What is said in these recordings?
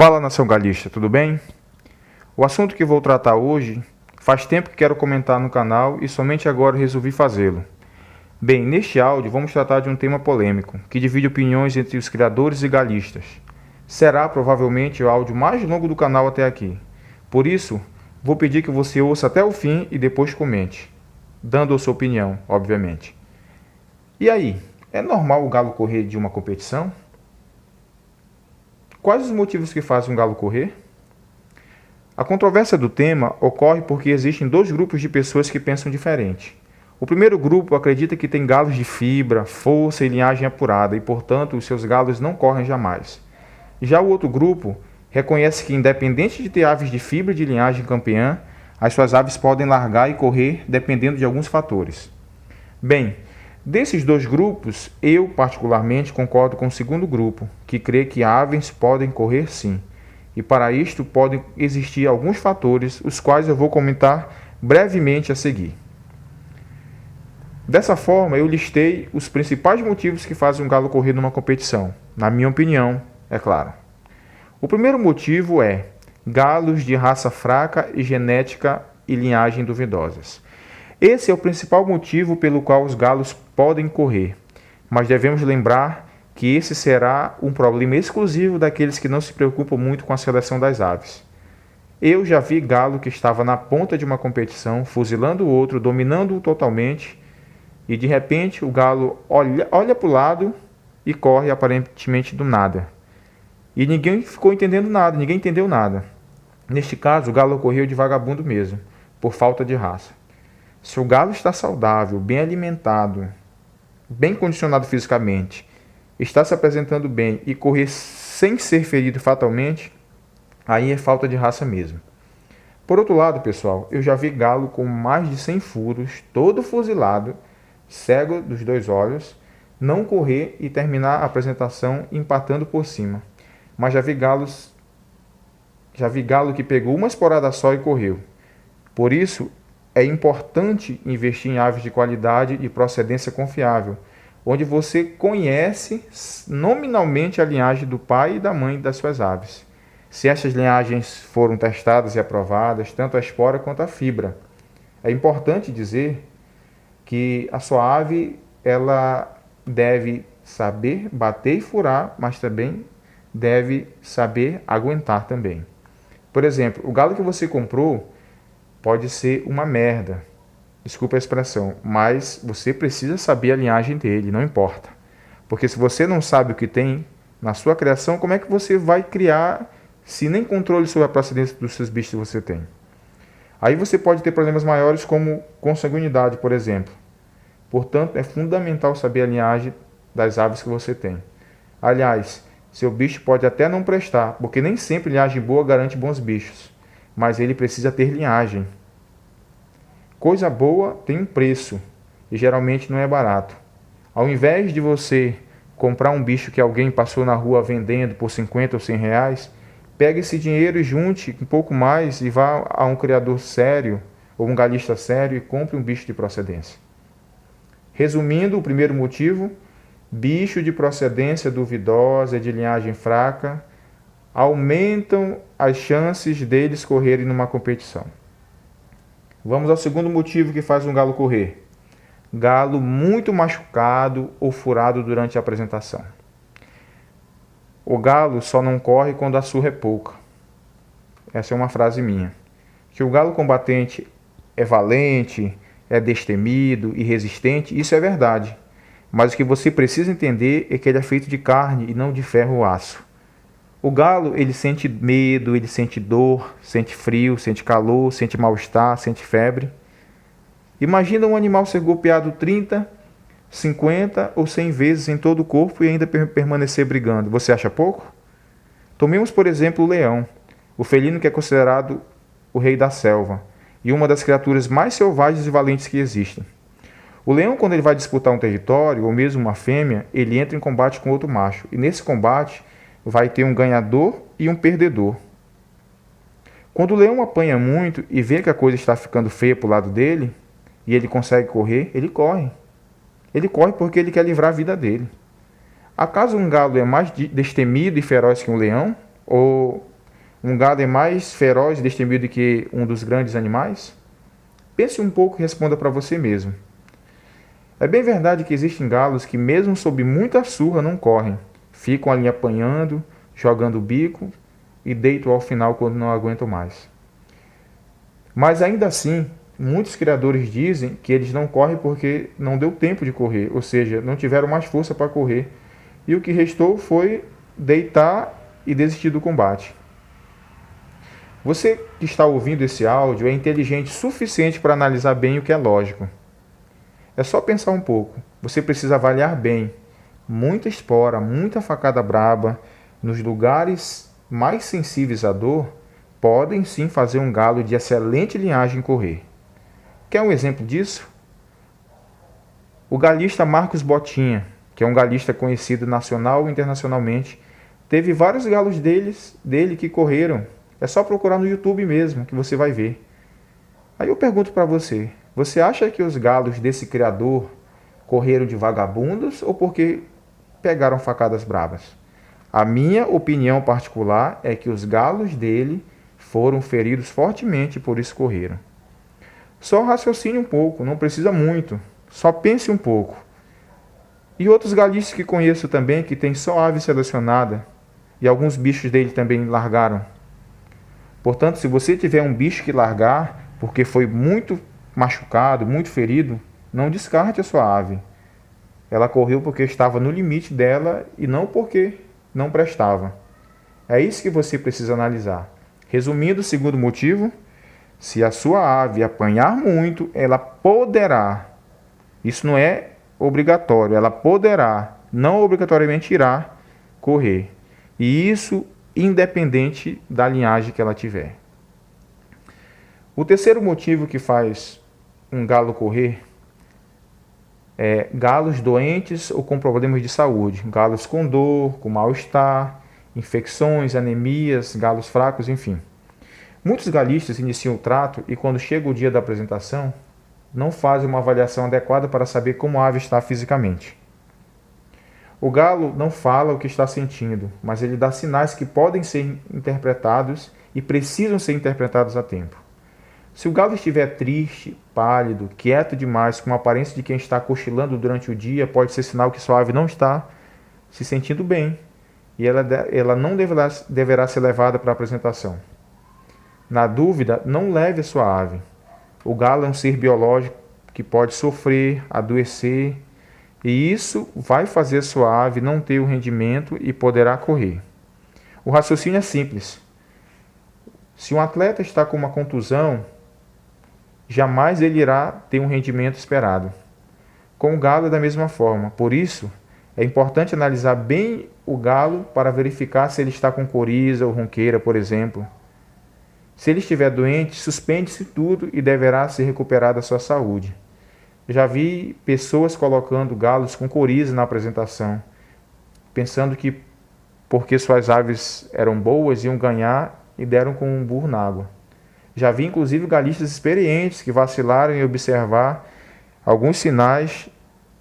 Fala, nação galista, tudo bem? O assunto que vou tratar hoje faz tempo que quero comentar no canal e somente agora resolvi fazê-lo. Bem, neste áudio vamos tratar de um tema polêmico, que divide opiniões entre os criadores e galistas. Será provavelmente o áudio mais longo do canal até aqui. Por isso, vou pedir que você ouça até o fim e depois comente, dando a sua opinião, obviamente. E aí, é normal o galo correr de uma competição? Quais os motivos que fazem um galo correr? A controvérsia do tema ocorre porque existem dois grupos de pessoas que pensam diferente. O primeiro grupo acredita que tem galos de fibra, força e linhagem apurada e, portanto, os seus galos não correm jamais. Já o outro grupo reconhece que, independente de ter aves de fibra e de linhagem campeã, as suas aves podem largar e correr dependendo de alguns fatores. Bem, desses dois grupos, eu particularmente concordo com o segundo grupo, que crê que aves podem correr sim. E para isto podem existir alguns fatores, os quais eu vou comentar brevemente a seguir. Dessa forma, eu listei os principais motivos que fazem um galo correr numa competição, na minha opinião, é claro. O primeiro motivo é galos de raça fraca e genética e linhagem duvidosas. Esse é o principal motivo pelo qual os galos podem correr, mas devemos lembrar que esse será um problema exclusivo daqueles que não se preocupam muito com a seleção das aves. Eu já vi galo que estava na ponta de uma competição, fuzilando o outro, dominando-o totalmente, e de repente o galo olha para o lado e corre aparentemente do nada. E ninguém ficou entendendo nada, ninguém entendeu nada. Neste caso, o galo correu de vagabundo mesmo, por falta de raça. Se o galo está saudável, bem alimentado, bem condicionado fisicamente, está se apresentando bem e correr sem ser ferido fatalmente, aí é falta de raça mesmo. Por outro lado, pessoal, eu já vi galo com mais de 100 furos, todo fuzilado, cego dos dois olhos, não correr e terminar a apresentação empatando por cima. Mas já vi galo que pegou uma esporada só e correu. Por isso, é importante investir em aves de qualidade e procedência confiável, onde você conhece nominalmente a linhagem do pai e da mãe das suas aves. Se essas linhagens foram testadas e aprovadas, tanto a espora quanto a fibra. É importante dizer que a sua ave ela deve saber bater e furar, mas também deve saber aguentar também. Por exemplo, o galo que você comprou pode ser uma merda, desculpa a expressão, mas você precisa saber a linhagem dele, não importa. Porque se você não sabe o que tem na sua criação, como é que você vai criar se nem controle sobre a procedência dos seus bichos você tem? Aí você pode ter problemas maiores como consanguinidade, por exemplo. Portanto, é fundamental saber a linhagem das aves que você tem. Aliás, seu bicho pode até não prestar, porque nem sempre linhagem boa garante bons bichos, mas ele precisa ter linhagem. Coisa boa tem um preço e geralmente não é barato. Ao invés de você comprar um bicho que alguém passou na rua vendendo por 50 ou 100 reais, pegue esse dinheiro e junte um pouco mais e vá a um criador sério ou um galista sério e compre um bicho de procedência. Resumindo, o primeiro motivo, bicho de procedência duvidosa e de linhagem fraca aumentam as chances deles correrem numa competição. Vamos ao segundo motivo que faz um galo correr. Galo muito machucado ou furado durante a apresentação. O galo só não corre quando a surra é pouca. Essa é uma frase minha. Que o galo combatente é valente, é destemido e resistente, isso é verdade. Mas o que você precisa entender é que ele é feito de carne e não de ferro ou aço. O galo, ele sente medo, ele sente dor, sente frio, sente calor, sente mal-estar, sente febre. Imagina um animal ser golpeado 30, 50 ou 100 vezes em todo o corpo e ainda permanecer brigando. Você acha pouco? Tomemos, por exemplo, o leão, o felino que é considerado o rei da selva e uma das criaturas mais selvagens e valentes que existem. O leão, quando ele vai disputar um território, ou mesmo uma fêmea, ele entra em combate com outro macho. E nesse combate vai ter um ganhador e um perdedor. Quando o leão apanha muito e vê que a coisa está ficando feia para o lado dele, e ele consegue correr, ele corre. Ele corre porque ele quer livrar a vida dele. Acaso um galo é mais destemido e feroz que um leão? Ou Um gado é mais feroz e destemido que um dos grandes animais? Pense um pouco e responda para você mesmo. É bem verdade que existem galos que, mesmo sob muita surra, não correm. Ficam ali apanhando, jogando o bico e deitam ao final quando não aguentam mais. Mas ainda assim, muitos criadores dizem que eles não correm porque não deu tempo de correr, ou seja, não tiveram mais força para correr, e o que restou foi deitar e desistir do combate. Você que está ouvindo esse áudio é inteligente o suficiente para analisar bem o que é lógico. É só pensar um pouco. Você precisa avaliar bem. Muita espora, muita facada braba, nos lugares mais sensíveis à dor, podem sim fazer um galo de excelente linhagem correr. Quer um exemplo disso? O galista Marcos Botinha, que é um galista conhecido nacional e internacionalmente, teve vários galos dele que correram. É só procurar no YouTube mesmo, que você vai ver. Aí eu pergunto para você, você acha que os galos desse criador correram de vagabundos ou porque pegaram facadas bravas? A minha opinião particular é que os galos dele foram feridos fortemente e por isso correram. Só raciocine um pouco, não precisa muito. Só pense um pouco. E outros galistas que conheço também, que tem só ave selecionada, e alguns bichos dele também largaram. Portanto, se você tiver um bicho que largar, porque foi muito machucado, muito ferido, não descarte a sua ave. Ela correu porque estava no limite dela e não porque não prestava. É isso que você precisa analisar. Resumindo, o segundo motivo, se a sua ave apanhar muito, ela poderá, isso não é obrigatório, ela poderá, não obrigatoriamente irá, correr. E isso independente da linhagem que ela tiver. O terceiro motivo que faz um galo correr é galos doentes ou com problemas de saúde, galos com dor, com mal-estar, infecções, anemias, galos fracos, enfim. Muitos galistas iniciam o trato e quando chega o dia da apresentação, não fazem uma avaliação adequada para saber como a ave está fisicamente. O galo não fala o que está sentindo, mas ele dá sinais que podem ser interpretados e precisam ser interpretados a tempo. Se o galo estiver triste, pálido, quieto demais, com a aparência de quem está cochilando durante o dia, pode ser sinal que sua ave não está se sentindo bem e ela não deverá ser levada para a apresentação. Na dúvida, não leve a sua ave. O galo é um ser biológico que pode sofrer, adoecer, e isso vai fazer a sua ave não ter o rendimento e poderá correr. O raciocínio é simples. Se um atleta está com uma contusão, jamais ele irá ter um rendimento esperado. Com o galo é da mesma forma. Por isso, é importante analisar bem o galo para verificar se ele está com coriza ou ronqueira, por exemplo. Se ele estiver doente, suspende-se tudo e deverá ser recuperada a sua saúde. Já vi pessoas colocando galos com coriza na apresentação, pensando que porque suas aves eram boas iam ganhar e deram com um burro na água. Já vi inclusive galistas experientes que vacilaram em observar alguns sinais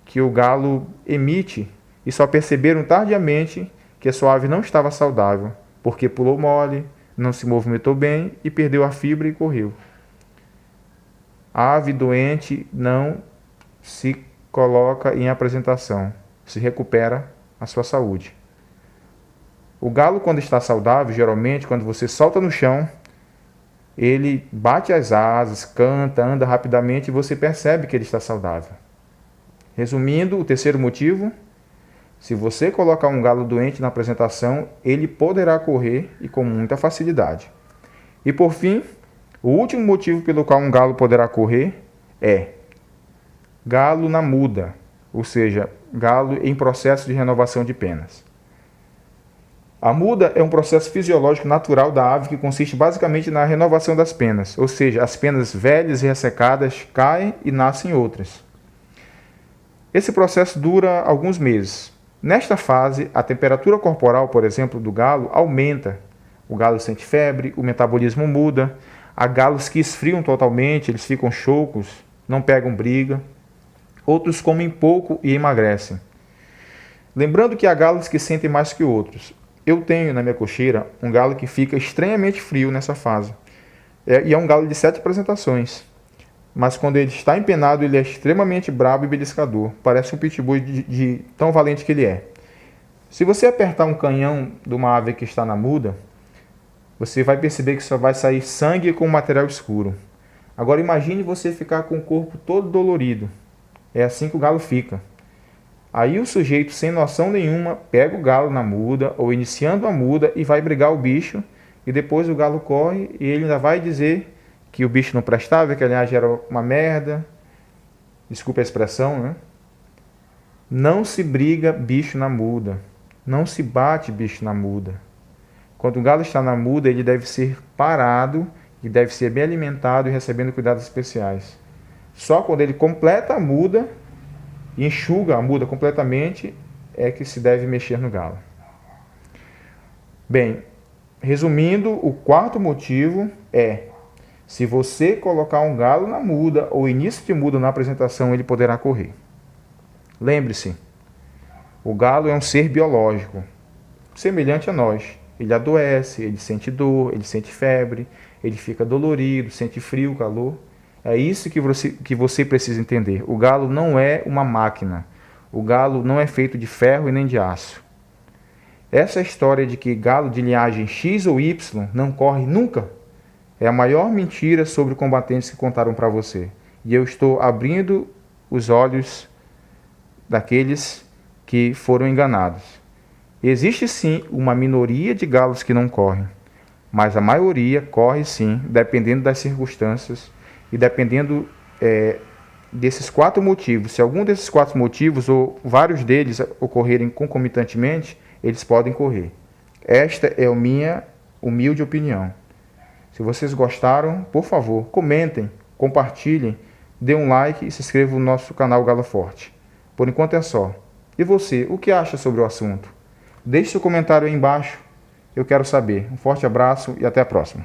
que o galo emite e só perceberam tardiamente que a sua ave não estava saudável, porque pulou mole, não se movimentou bem e perdeu a fibra e correu. A ave doente não se coloca em apresentação, se recupera a sua saúde. O galo, quando está saudável, geralmente, quando você solta no chão, ele bate as asas, canta, anda rapidamente e você percebe que ele está saudável. Resumindo, o terceiro motivo, se você colocar um galo doente na apresentação, ele poderá correr e com muita facilidade. E por fim, o último motivo pelo qual um galo poderá correr é galo na muda, ou seja, galo em processo de renovação de penas. A muda é um processo fisiológico natural da ave que consiste basicamente na renovação das penas, ou seja, as penas velhas e ressecadas caem e nascem outras. Esse processo dura alguns meses. Nesta fase, a temperatura corporal, por exemplo, do galo aumenta. O galo sente febre, o metabolismo muda. Há galos que esfriam totalmente, eles ficam choucos, não pegam briga. Outros comem pouco e emagrecem. Lembrando que há galos que sentem mais que outros. Eu tenho na minha cocheira um galo que fica estranhamente frio nessa fase. E é um galo de 7 apresentações. Mas quando ele está empenado, ele é extremamente bravo e beliscador. Parece um pitbull de tão valente que ele é. Se você apertar um canhão de uma ave que está na muda, você vai perceber que só vai sair sangue com material escuro. Agora imagine você ficar com o corpo todo dolorido. É assim que o galo fica. Aí o sujeito, sem noção nenhuma, pega o galo na muda ou iniciando a muda e vai brigar o bicho. E depois o galo corre e ele ainda vai dizer que o bicho não prestava, que aliás era uma merda. Desculpe a expressão, né? Não se briga bicho na muda. Não se bate bicho na muda. Quando o galo está na muda, ele deve ser parado e deve ser bem alimentado e recebendo cuidados especiais. Só quando ele completa a muda, enxuga a muda completamente, é que se deve mexer no galo. Bem, resumindo, o quarto motivo é: se você colocar um galo na muda ou início de muda na apresentação, ele poderá correr. Lembre-se, o galo é um ser biológico, semelhante a nós. Ele adoece, ele sente dor, ele sente febre, ele fica dolorido, sente frio, calor. É isso que você precisa entender. O galo não é uma máquina. O galo não é feito de ferro e nem de aço. Essa história de que galo de linhagem X ou Y não corre nunca é a maior mentira sobre combatentes que contaram para você. E eu estou abrindo os olhos daqueles que foram enganados. Existe sim uma minoria de galos que não correm, mas a maioria corre sim, dependendo das circunstâncias e dependendo desses 4 motivos. Se algum desses 4 motivos ou vários deles ocorrerem concomitantemente, eles podem correr. Esta é a minha humilde opinião. Se vocês gostaram, por favor, comentem, compartilhem, dê um like e se inscrevam no nosso canal Galo Forte. Por enquanto é só. E você, o que acha sobre o assunto? Deixe seu comentário aí embaixo, eu quero saber. Um forte abraço e até a próxima.